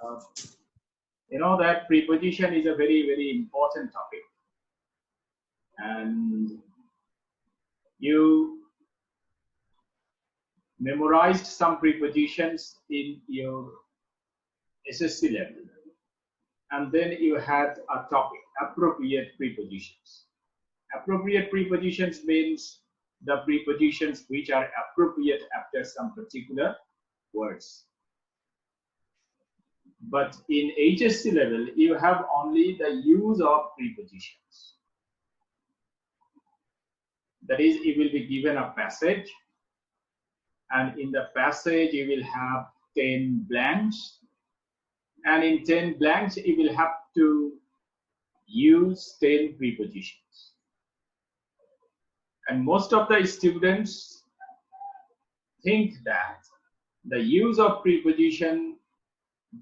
Uh, you know that preposition is a very, very important topic, and you memorized some prepositions in your SSC level, and then you had a topic, appropriate prepositions. Appropriate prepositions means the prepositions which are appropriate after some particular words. But in HSC level, you have only the use of prepositions. That is, you will be given a passage, and in the passage you will have 10 blanks, and in 10 blanks you will have to use 10 prepositions. And most of the students think that the use of preposition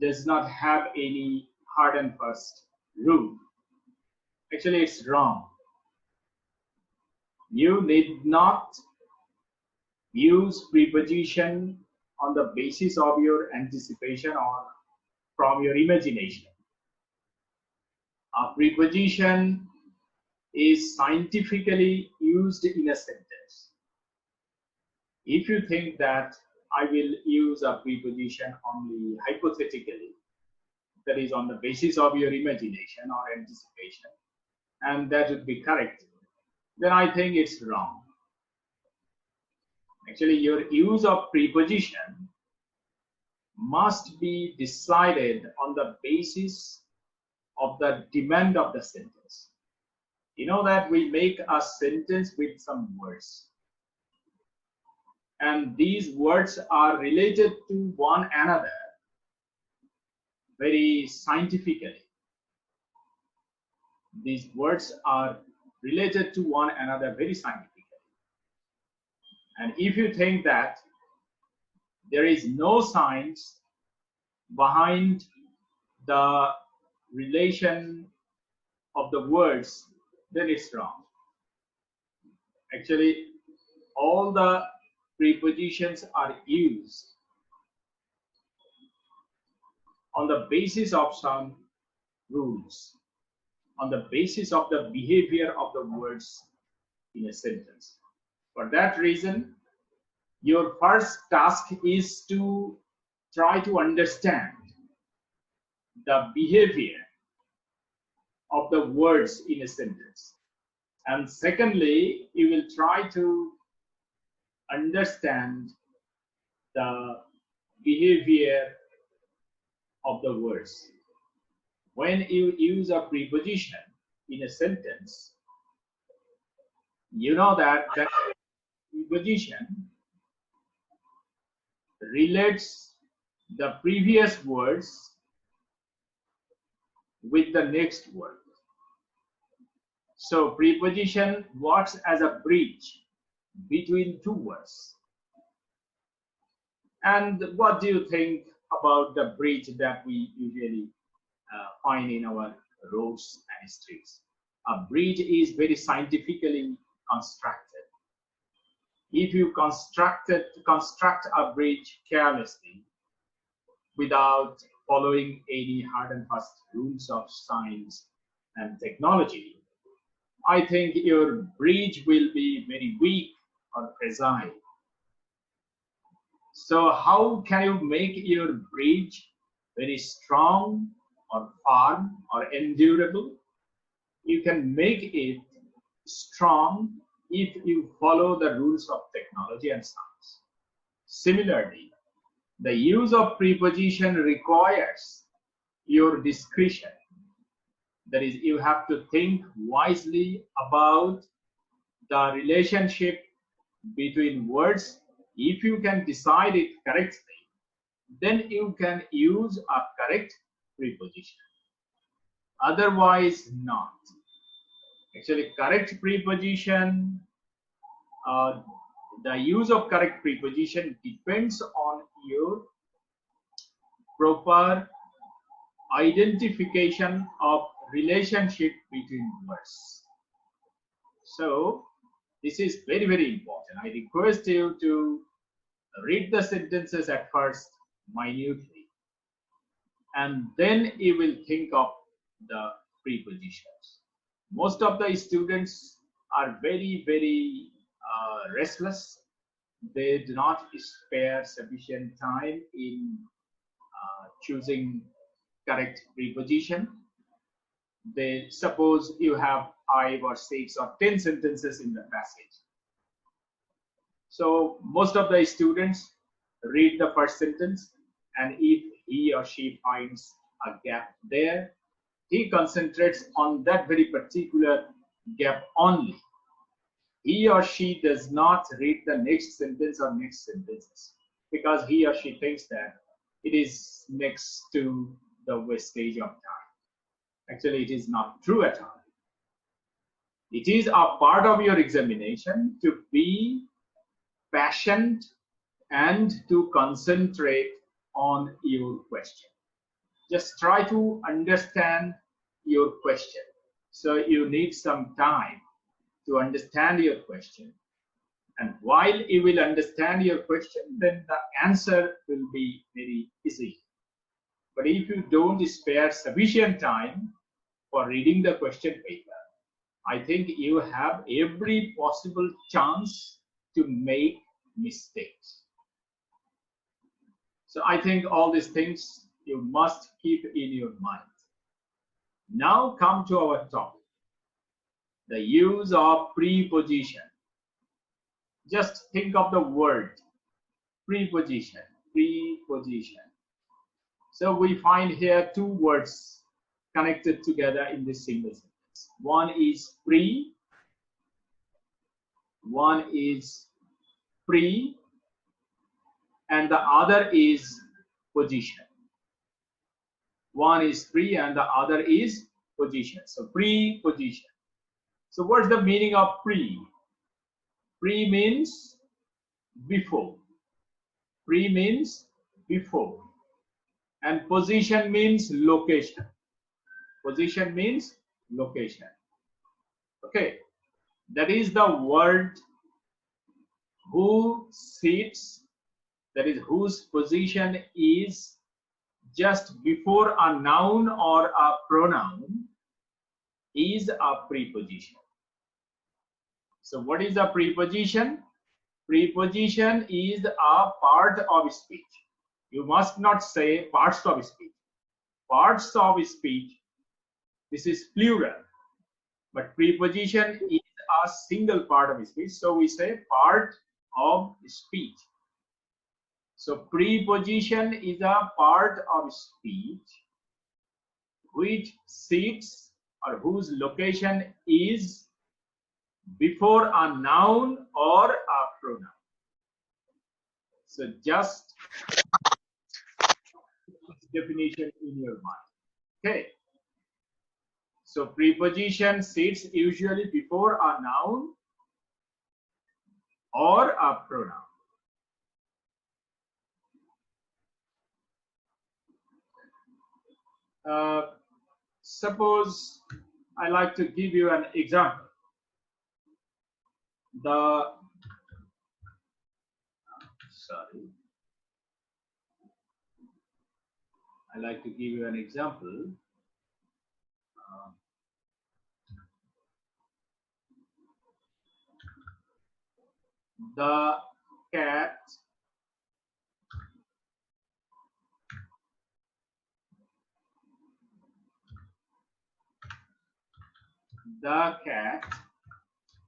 does not have any hard and fast rule. Actually, it's wrong. You need not use preposition on the basis of your anticipation or from your imagination. A preposition is scientifically used in a sentence. If you think that I will use a preposition only hypothetically, that is on the basis of your imagination or anticipation, and that would be correct, then I think it's wrong. Actually, your use of preposition must be decided on the basis of the demand of the sentence. You know that we make a sentence with some words, and these words are related to one another very scientifically. These words are related to one another very scientifically. And if you think that there is no science behind the relation of the words, then it's wrong. Actually, all the prepositions are used on the basis of some rules, on the basis of the behavior of the words in a sentence. For that reason, your first task is to try to understand the behavior of the words in a sentence. And secondly, you will try to understand the behavior of the words. When you use a preposition in a sentence, you know that that preposition relates the previous words with the next word. So preposition works as a bridge between two words. And what do you think about the bridge that we usually find in our roads and streets? A bridge is very scientifically constructed. If you construct a bridge carelessly without following any hard and fast rules of science and technology, I think your bridge will be very weak or fragile. So how can you make your bridge very strong or firm or endurable? You can make it strong if you follow the rules of technology and science. Similarly, the use of preposition requires your discretion. That is, you have to think wisely about the relationship between words. If you can decide it correctly, then you can use a correct preposition. Otherwise, not. Actually, correct preposition, the use of correct preposition depends on your proper identification of relationship between words. So this is very, very important. I request you to read the sentences at first minutely. and then you will think of the prepositions. Most of the students are very restless. They do not spare sufficient time in choosing correct preposition. They suppose you have 5 or 6 or 10 sentences in the passage. So most of the students read the first sentence, and if he or she finds a gap there, he concentrates on that very particular gap only. He or she does not read the next sentence or next sentences because he or she thinks that it is next to the wastage of time. Actually, it is not true at all. It is a part of your examination to be patient and to concentrate on your question. Just try to understand your question. So you need some time to understand your question. And while you will understand your question, then the answer will be very easy. But if you don't spare sufficient time for reading the question paper, I think you have every possible chance to make mistakes. So I think all these things you must keep in your mind. Now come to our topic, the use of preposition. Just think of the word preposition, preposition. So we find here two words connected together in this single sentence. One is pre, one is pre, and the other is position. One is pre and the other is position. So preposition. So what's the meaning of pre? Pre means before. Pre means before. And position means location. Position means location. Okay. That is the word who sits, that is whose position is just before a noun or a pronoun is a preposition. So what is a preposition? Preposition is a part of speech. You must not say parts of speech. Parts of speech, this is plural. But preposition is a single part of speech. So we say part of speech. So preposition is a part of speech which sits or whose location is before a noun or a pronoun. So just definition in your mind. Okay. So preposition sits usually before a noun or a pronoun. Suppose I like to give you an example. I like to give you an example. The cat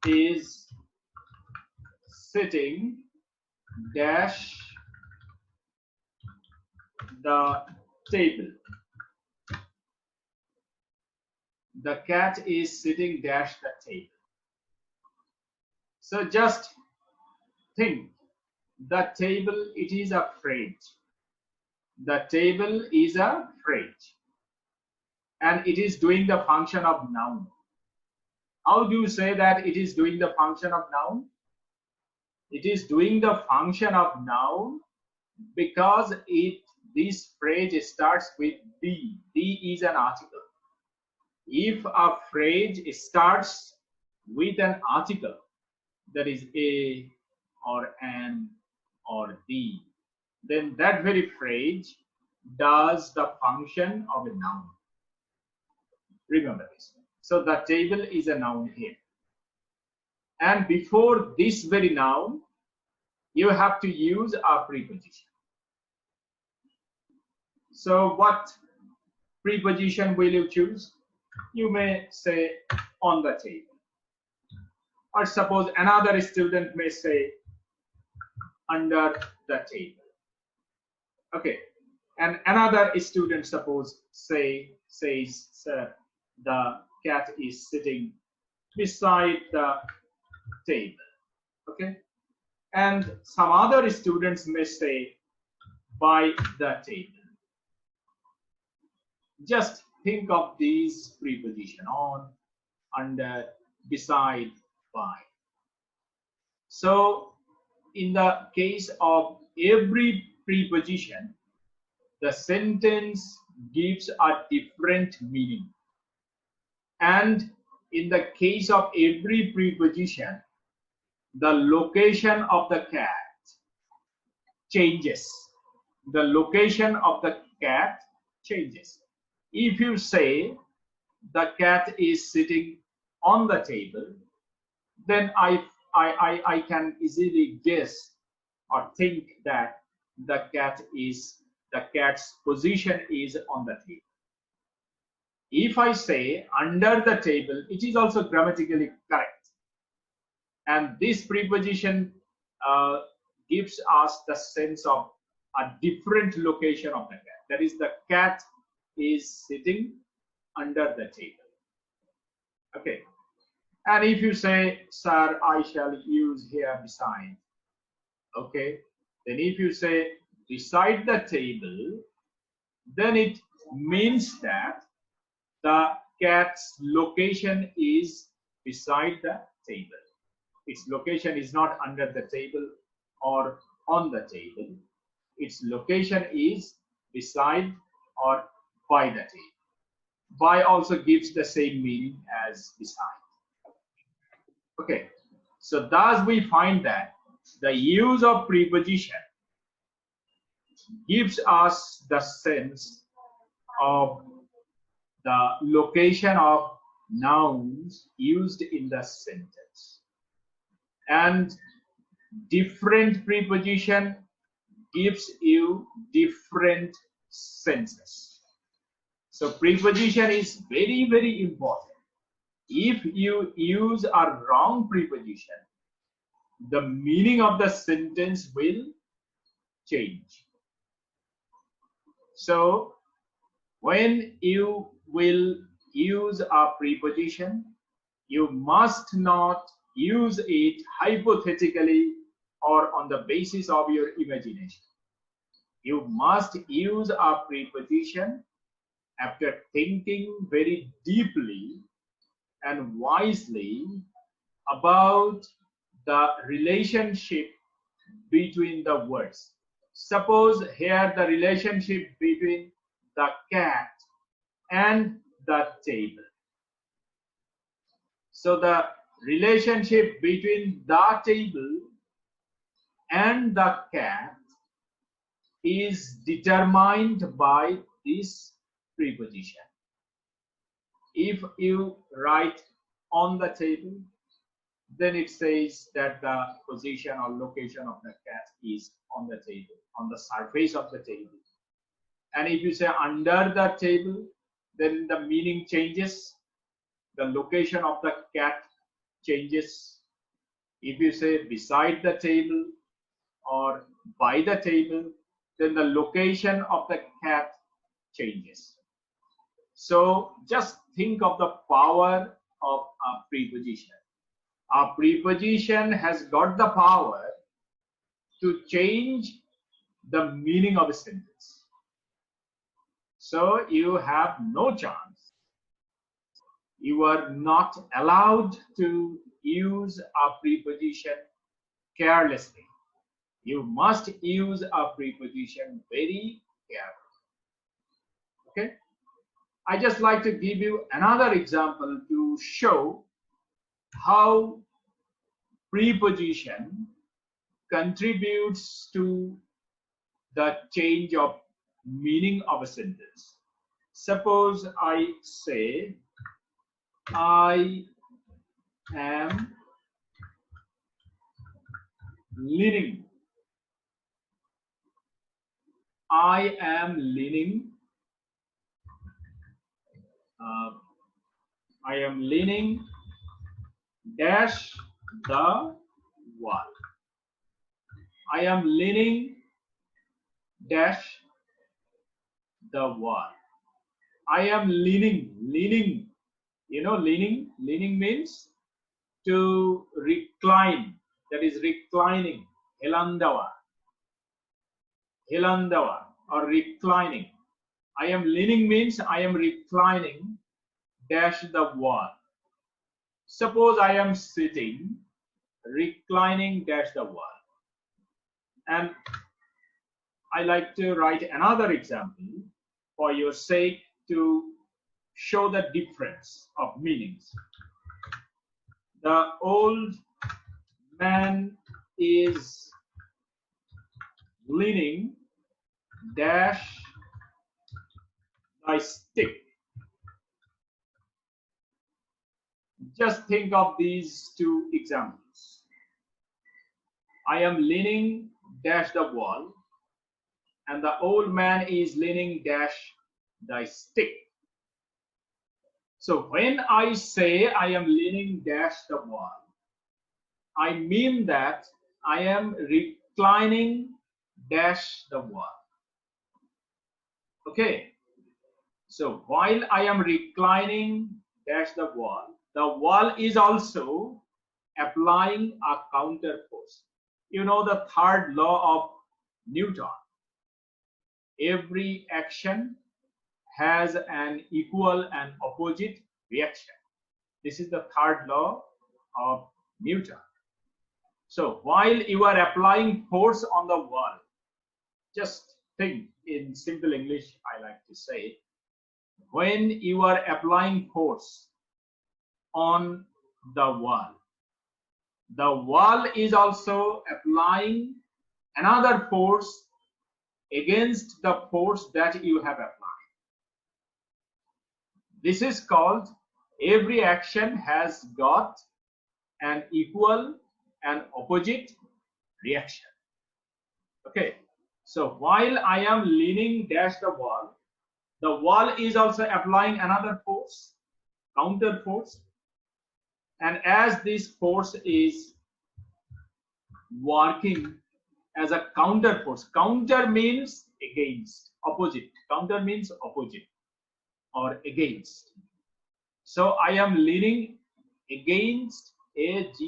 is sitting dash the table. The cat is sitting dash the table. So just think, the table, it is a phrase. The table is a phrase. And it is doing the function of noun. How do you say that it is doing the function of noun? It is doing the function of noun because this phrase starts with be. Be is an article. If a phrase starts with an article, that is a or an or the, then that very phrase does the function of a noun. Remember this. So the table is a noun here. And before this very noun, you have to use a preposition. So what preposition will you choose? You may say on the table. Or suppose another student may say under the table. Okay. And another student suppose says, sir, the cat is sitting beside the table. Okay. And some other students may say by the table. Just think of these prepositions: on, under, beside, by. So in the case of every preposition, the sentence gives a different meaning. And in the case of every preposition, the location of the cat changes. The location of the cat changes. If you say the cat is sitting on the table, then I can easily guess or think that the cat's position is on the table. If I say under the table, it is also grammatically correct. And this preposition gives us the sense of a different location of the cat. That is, the cat is sitting under the table. Okay. And if you say, sir, I shall use here beside. Okay. Then if you say beside the table, then it means that the cat's location is beside the table. Its location is not under the table or on the table. Its location is beside or by the table. By also gives the same meaning as beside. Okay, so thus we find that the use of preposition gives us the sense of the location of nouns used in the sentence. And different preposition gives you different senses. So preposition is very, very important. If you use a wrong preposition, the meaning of the sentence will change. So when you will use a preposition, you must not use it hypothetically or on the basis of your imagination. You must use a preposition after thinking very deeply and wisely about the relationship between the words. Suppose here the relationship between the cat and the table. So the relationship between the table and the cat is determined by this preposition. If you write on the table, then it says that the position or location of the cat is on the table, on the surface of the table. And if you say under the table, then the meaning changes. The location of the cat changes. If you say beside the table or by the table, then the location of the cat changes. So just think of the power of a preposition. A preposition has got the power to change the meaning of a sentence. So you have no chance. You are not allowed to use a preposition carelessly. You must use a preposition very carefully. Okay? I just like to give you another example to show how preposition contributes to the change of meaning of a sentence. Suppose I say, I am leaning. I am leaning. I am leaning dash the wall. I am leaning dash the wall. I am leaning. Leaning. You know, leaning means to recline. That is reclining. Hilandawa. Hilandawa or reclining. I am leaning means I am reclining dash the wall. Suppose I am sitting, reclining dash the wall. And I like to write another example for your sake to show the difference of meanings. The old man is leaning dash the stick. Just think of these two examples. I am leaning dash the wall, and the old man is leaning dash the stick. So when I say I am leaning dash the wall, I mean that I am reclining dash the wall. Okay. So while I am reclining dash the wall is also applying a counter force. You know the third law of Newton. Every action has an equal and opposite reaction. This is the third law of Newton. So while you are applying force on the wall, just think in simple English, I like to say, when you are applying force on the wall is also applying another force against the force that you have applied. This is called every action has got an equal and opposite reaction. Okay, so while I am leaning dash the wall is also applying another force, counter force, and as this force is working as a counter force, counter means against, opposite, counter means opposite or against. So I am leaning against, against.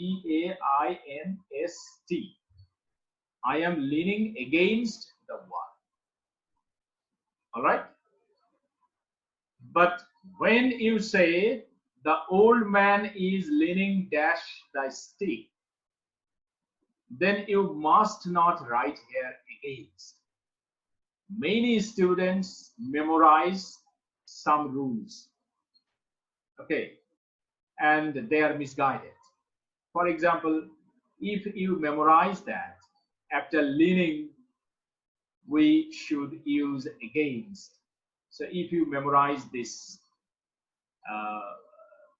I am leaning against the wall. All right. But when you say the old man is leaning dash the stick, then you must not write here against. Many students memorize some rules, okay, and they are misguided. For example, if you memorize that after leaning we should use against. So if you memorize this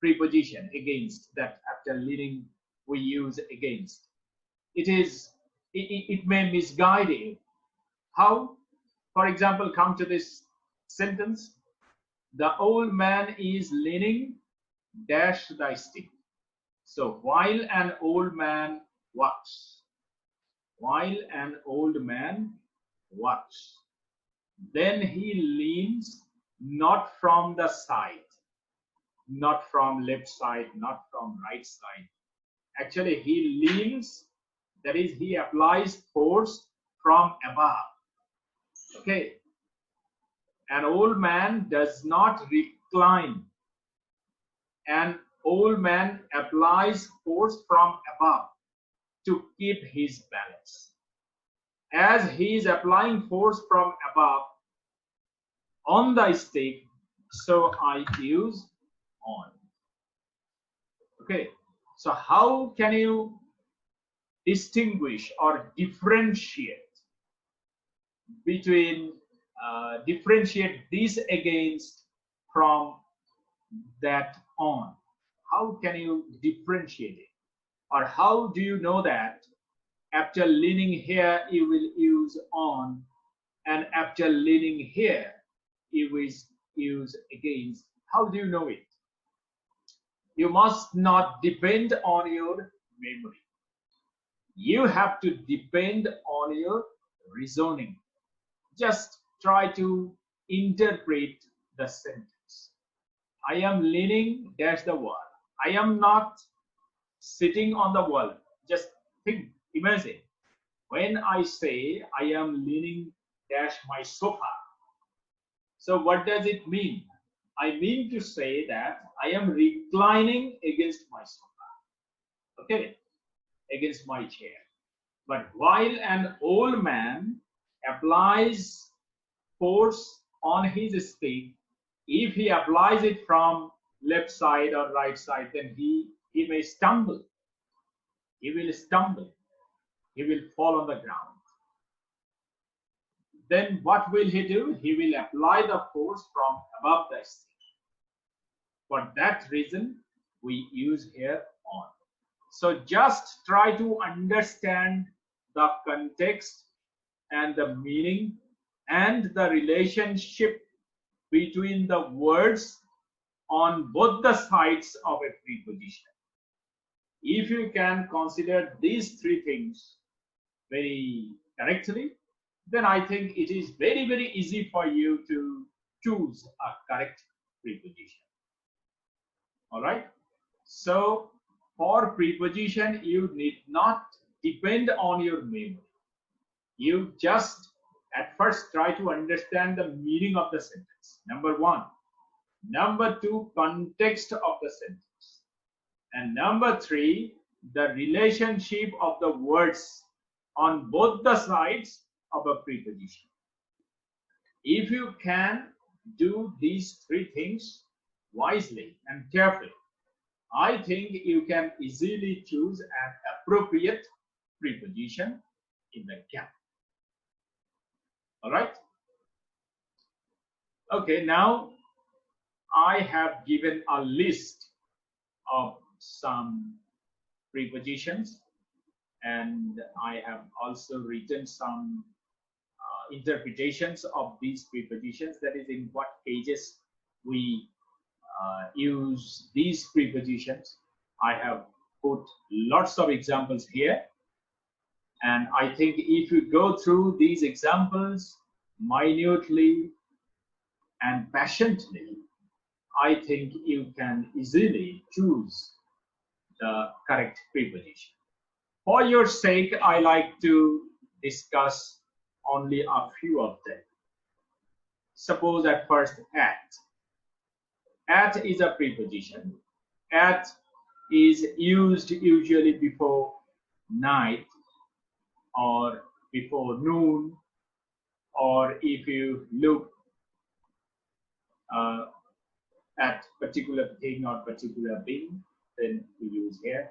preposition against, that after leaning we use against, it may misguide you. How? For example, come to this sentence: the old man is leaning dash the stick. So while an old man walks, then he leans not from the side, not from left side, not from right side. Actually, he leans, that is, he applies force from above. Okay. An old man does not recline. An old man applies force from above to keep his balance. As he is applying force from above on the stick, so I use on. Okay, so how can you distinguish or differentiate between differentiate this against from that on? How can you differentiate it? Or how do you know that after leaning here you will use on, and after leaning here you will use against? How do you know it? You must not depend on your memory. You have to depend on your reasoning. Just try to interpret the sentence. I am leaning dash the wall. I am not sitting on the wall. Just think, imagine. When I say I am leaning dash my sofa, so what does it mean? I mean to say that I am reclining against my sofa, okay, against my chair. But while an old man applies force on his stick, if he applies it from left side or right side, then he may stumble. He will stumble. He will fall on the ground. Then what will he do? He will apply the force from above the stick. For that reason, we use here on. So just try to understand the context and the meaning and the relationship between the words on both the sides of a preposition. If you can consider these three things very correctly, then I think it is very, very easy for you to choose a correct preposition. All right. So for preposition, you need not depend on your memory. You just at first try to understand the meaning of the sentence. Number one. Number two, context of the sentence. And number three, the relationship of the words on both the sides of a preposition. If you can do these three things wisely and carefully, I think you can easily choose an appropriate preposition in the gap. All right? Okay, now I have given a list of some prepositions, and I have also written some interpretations of these prepositions, that is in what cases we use these prepositions. I have put lots of examples here, and I think if you go through these examples minutely and patiently, I think you can easily choose the correct preposition. For your sake, I like to discuss only a few of them. Suppose at first at. At is a preposition. At is used usually before night or before noon, or if you look at particular thing or particular being, then we use here.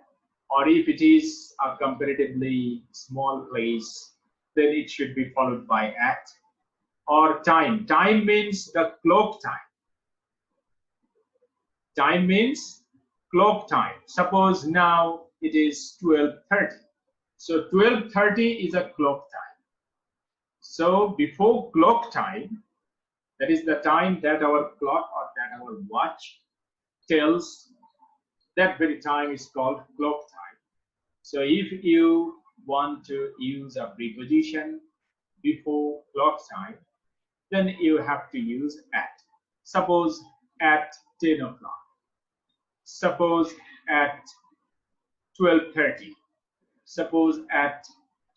Or if it is a comparatively small place, then it should be followed by at. Or time. Time means the clock time. Time means clock time. Suppose now it is 12:30. So 12:30 is a clock time. So before clock time, that is the time that our clock or that our watch tells, that very time is called clock time. So if you want to use a preposition before clock time, then you have to use at. Suppose at 10 o'clock. Suppose at 12:30. Suppose at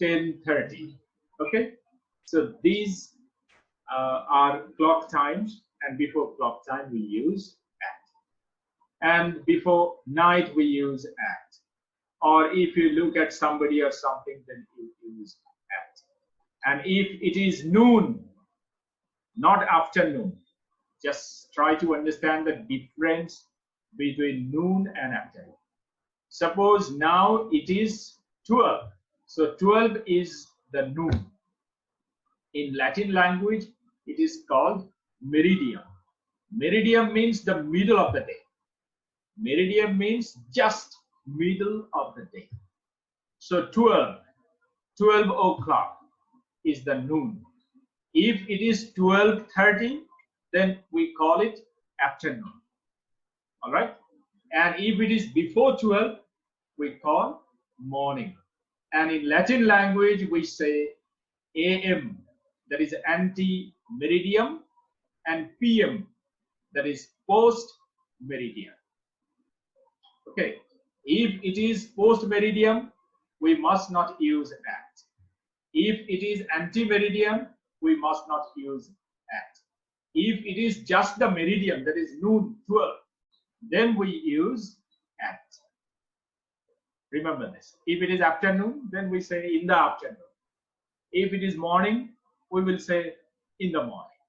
10:30. Okay? So these are clock times, and before clock time we use at. And before night we use at. Or if you look at somebody or something, then you use at. And if it is noon, not afternoon, just try to understand the difference between noon and afternoon. Suppose now it is 12. So 12 is the noon. In Latin language, It is called meridian. Meridian means the middle of the day. Meridian means just middle of the day. So 12 o'clock is the noon. If it is 12:30, then we call it afternoon. All right. And if it is before 12, we call morning. And in Latin language, we say AM, that is ante-meridium, and PM, that is post-meridian. Okay. If it is post-meridian, we must not use at. If it is ante-meridian, we must not use at. If it is just the meridian, that is noon, 12, then we use at. Remember this. If it is afternoon, then we say in the afternoon. If it is morning, we will say in the morning.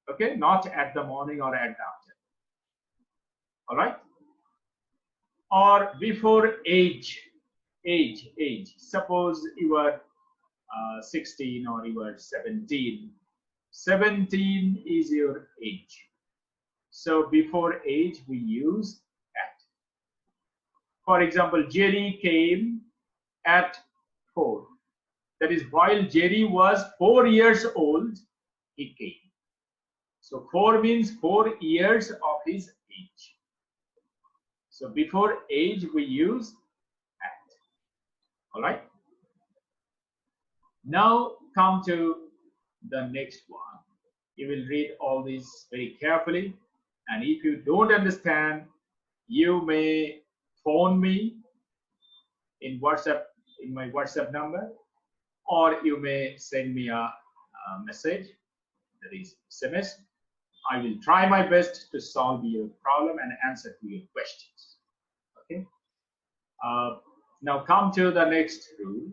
Okay, not at the morning or at the afternoon. All right. Or before age. Suppose you are 16 or you are 17. 17 is your age. So before age, we use at. For example, Jerry came at 4. That is, while Jerry was 4 years old, he came. So 4 means 4 years of his age. So before age, we use at. All right. Now come to the next one. You will read all these very carefully. And if you don't understand, you may phone me in WhatsApp, in my WhatsApp number, or you may send me a message, that is SMS. I will try my best to solve your problem and answer to your questions. Okay. Now come to the next rule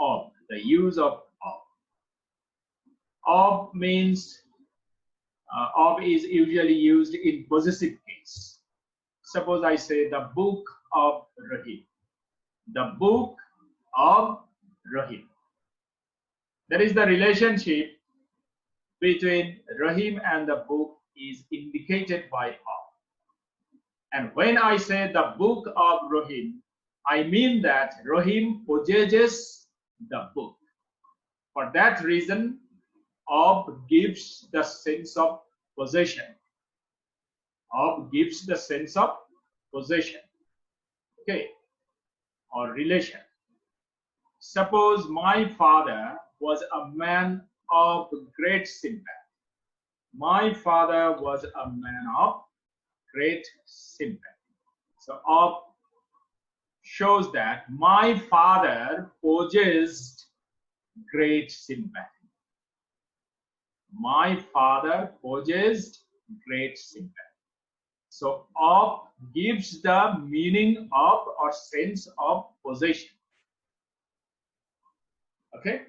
of the use of. Of means of is usually used in possessive case. Suppose I say the book of Rahim. The book of Rahim. That is the relationship between Rahim and the book is indicated by of. And when I say the book of Rahim, I mean that Rahim possesses the book. For that reason, of gives the sense of possession. Of gives the sense of possession. Okay. Or relation. Suppose my father was a man of great sympathy. My father was a man of great sympathy. So of shows that my father possessed great sympathy. My father possessed great sympathy. So of gives the meaning of or sense of possession. Okay.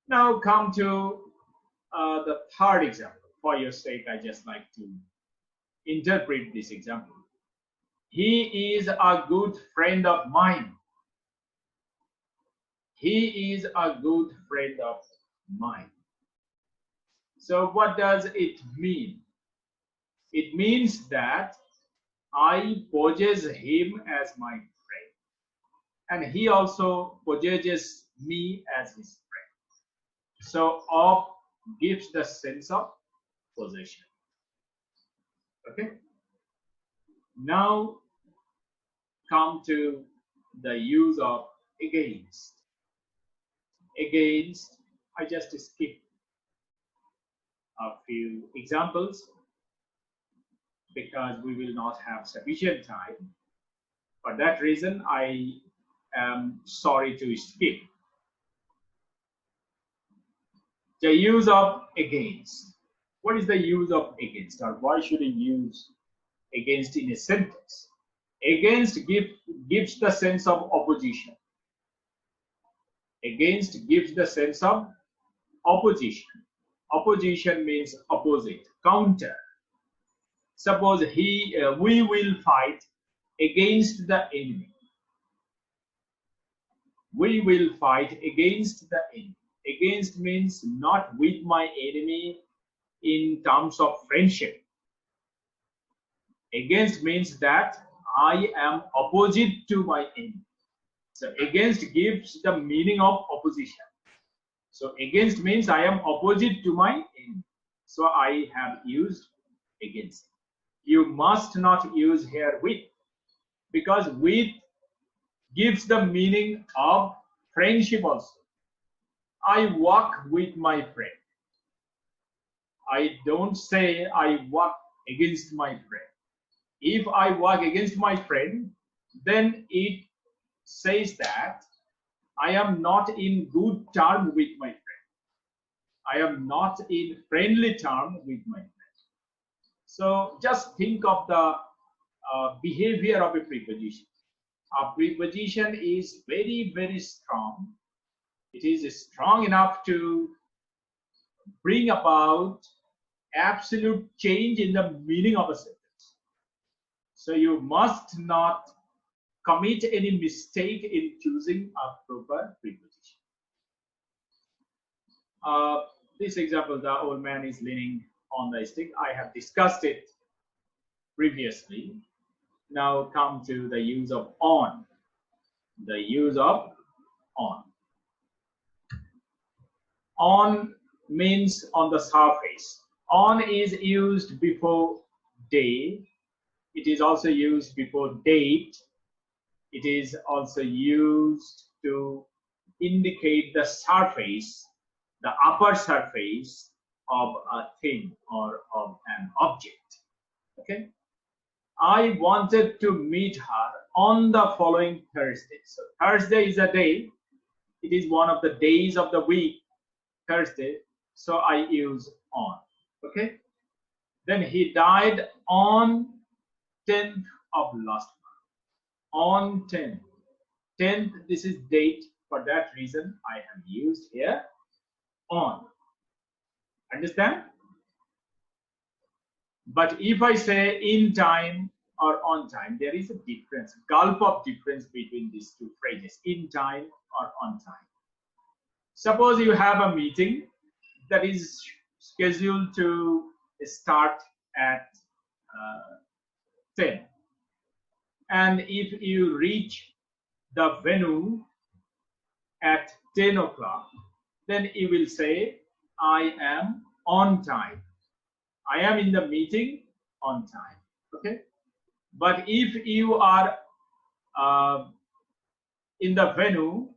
Now come to the third example. For your sake, I just like to interpret this example. He is a good friend of mine. He is a good friend of mine. So what does it mean? It means that I possess him as my friend. And he also possesses me as his friend. So of gives the sense of possession. Okay. Now come to the use of against. Against, I just skip a few examples because we will not have sufficient time. For that reason, I am sorry to skip. The use of against. What is the use of against, or why should we use against in a sentence? Against gives the sense of opposition. Against gives the sense of opposition. Opposition means opposite, counter. Suppose we will fight against the enemy. We will fight against the enemy. Against means not with my enemy in terms of friendship. Against means that I am opposite to my enemy. So against gives the meaning of opposition. So against means I am opposite to my enemy. So I have used against. You must not use here with, because with gives the meaning of friendship also. I walk with my friend. I don't say I walk against my friend. If I walk against my friend, then it says that I am not in good term with my friend. I am not in friendly term with my friend. So just think of the behavior of a preposition. A preposition is very, very strong. It is strong enough to bring about absolute change in the meaning of a sentence. So you must not commit any mistake in choosing a proper preposition. This example, the old man is leaning on the stick. I have discussed it previously. Now come to the use of on. The use of on. On means on the surface. On is used before day. It is also used before date. It is also used to indicate the surface, the upper surface of a thing or of an object. Okay. I wanted to meet her on the following Thursday. So Thursday is a day. It is one of the days of the week, Thursday. So I use on. Okay. Then he died on 10th of last month. On 10th. 10th, this is date. For that reason, I have used here on. Understand? But if I say in time or on time, there is a difference, gulf of difference between these two phrases, in time or on time. Suppose you have a meeting that is scheduled to start at 10. And if you reach the venue at 10 o'clock, then you will say, I am on time. I am in the meeting on time. Okay. But if you are in the venue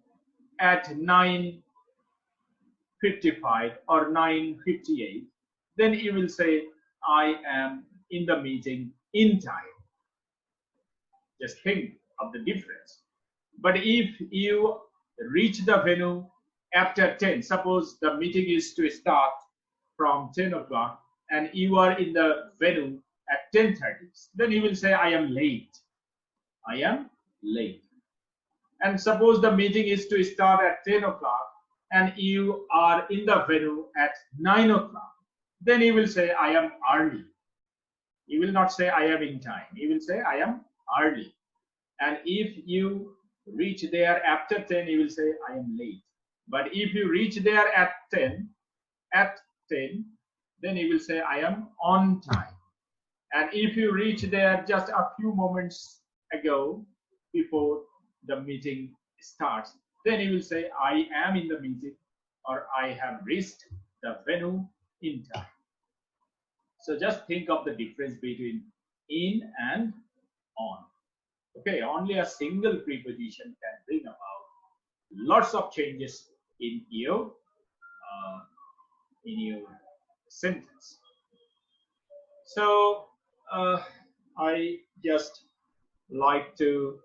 at 9:55 or 9:58, then you will say, I am in the meeting in time. Just think of the difference. But if you reach the venue after 10, suppose the meeting is to start from 10 o'clock and you are in the venue at 10:30, then you will say, I am late. I am late. And suppose the meeting is to start at 10 o'clock and you are in the venue at 9 o'clock, then you will say, I am early. You will not say, I am in time. You will say, I am early. And if you reach there after 10, you will say, I am late. But if you reach there at 10, then you will say, I am on time. And if you reach there just a few moments ago, before the meeting starts, then you will say, I am in the meeting, or I have reached the venue in time. So just think of the difference between in and on. Okay, only a single preposition can bring about lots of changes in your sentence. So I just like to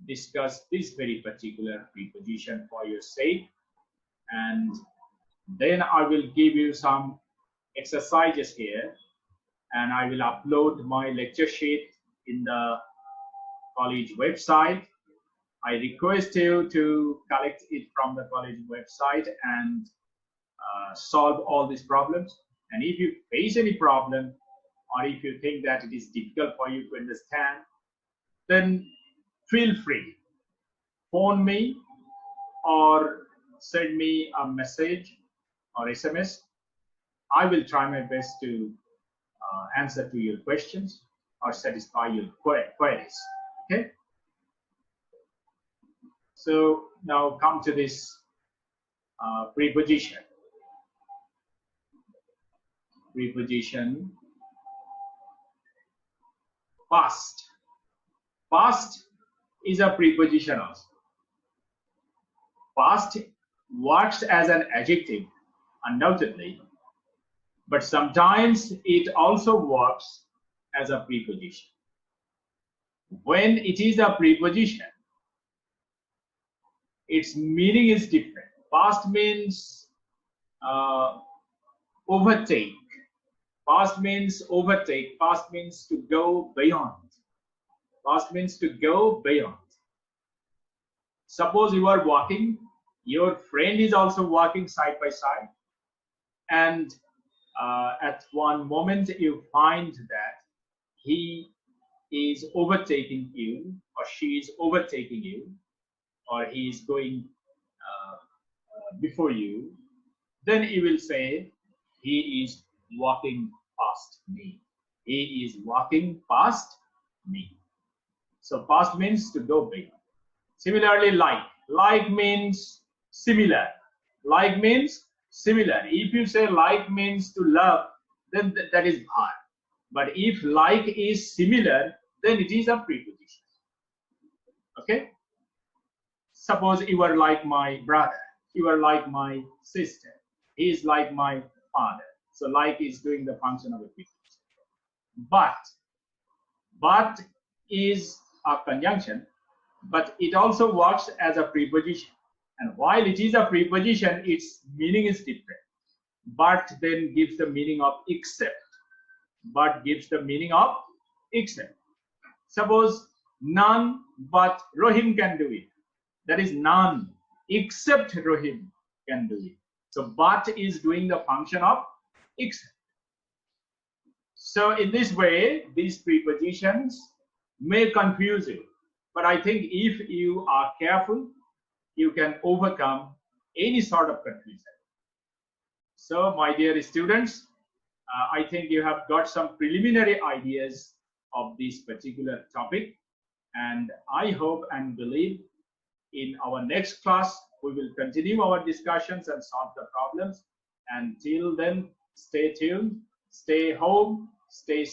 discuss this very particular preposition for your sake, and then I will give you some exercises here, and I will upload my lecture sheet in the college website. I request you to collect it from the college website and solve all these problems. And if you face any problem, or if you think that it is difficult for you to understand, then feel free. Phone me or send me a message or SMS. I will try my best to answer to your questions or satisfy your queries. Okay. So now come to this preposition. Preposition past. Past is a preposition also. Past works as an adjective, undoubtedly, but sometimes it also works as a preposition. When it is a preposition, its meaning is different. Past means overtake. Past means overtake. Past means to go beyond. Past means to go beyond. Suppose you are walking, your friend is also walking side by side, and at one moment you find that he is overtaking you, or she is overtaking you, or he is going before you, then you will say, he is walking past me. He is walking past me. So past means to go beyond. Similarly, like. Like means similar. Like means similar. If you say like means to love, then that is hard. But if like is similar, then it is a preposition. Okay? Suppose you are like my brother. You are like my sister. He is like my father. So like is doing the function of a preposition. But is a conjunction, but it also works as a preposition. And while it is a preposition, its meaning is different. But then gives the meaning of except. But gives the meaning of except. Suppose none but Rohim can do it. That is none except Rohim can do it. So but is doing the function of except. So in this way, these prepositions may confuse you. But I think if you are careful, you can overcome any sort of confusion. So my dear students, I think you have got some preliminary ideas of this particular topic. And I hope and believe in our next class, we will continue our discussions and solve the problems. Until then, stay tuned, stay home, stay